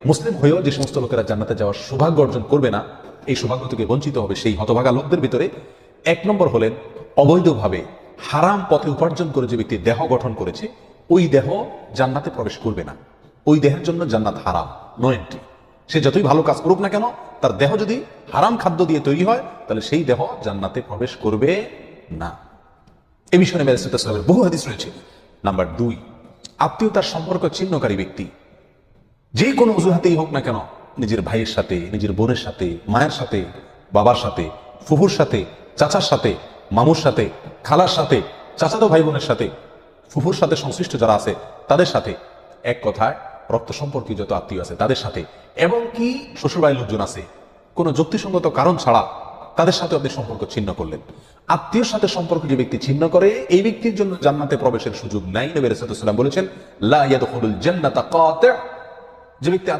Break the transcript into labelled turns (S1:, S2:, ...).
S1: মুসলিম হয়েও যে সমস্ত লোকেরা জান্নাতে যাওয়ার সৌভাগ্য অর্জন করবে না, এই সৌভাগ্য থেকে বঞ্চিত হবে সেই হতভাগা লোকদের ভিতরে 1 নম্বর হলেন অবৈধভাবে হারাম পথে উপার্জন করে যে ব্যক্তি দেহ গঠন করেছে, ওই দেহ জান্নাতে প্রবেশ করবে না। ওই দেহের জন্য জান্নাত হারাম, নো এন্ট্রি। সে যতই ভালো কাজ করুক না কেন, তার দেহ যদি হারাম খাদ্য দিয়ে তৈরি হয়, তাহলে সেই দেহ জান্নাতে প্রবেশ করবে না। এ বিষয়ে নবী আলাইহিস সালামের বহু হাদিস রয়েছে। নাম্বার 2, আত্মীয়তার সম্পর্ক ছিন্নকারী ব্যক্তি যে কোনো অজুহাতেই হোক না কেন, নিজের ভাইয়ের সাথে, নিজের বোনের সাথে, মায়ের সাথে, বাবার সাথে, ফুফুর সাথে, চাচার সাথে, মামুর সাথে, খালার সাথে, চাচাতো ভাই বোনের সাথে, ফুফুর সাথে সংশ্লিষ্ট যারা আছে তাদের সাথে, এক কথায় রক্ত সম্পর্কীয় যত আত্মীয় আছে তাদের সাথে, এবং কি শ্বশুরবাড়ির লোকজন আছে, কোনো যুক্তিসঙ্গত কারণ ছাড়া তাদের সাথে আপনি সম্পর্ক ছিন্ন করলেন। আত্মীয়র সাথে সম্পর্ক যে ব্যক্তি ছিন্ন করে, এই ব্যক্তির জন্য জান্নাতে প্রবেশের সুযোগ নাই। নবী রাসূলুল্লাহ সাল্লাল্লাহু আলাইহি ওয়াসাল্লাম বলেছেন, লা ইয়াদখুলুল জান্নাতা কাতি', যে ব্যক্তি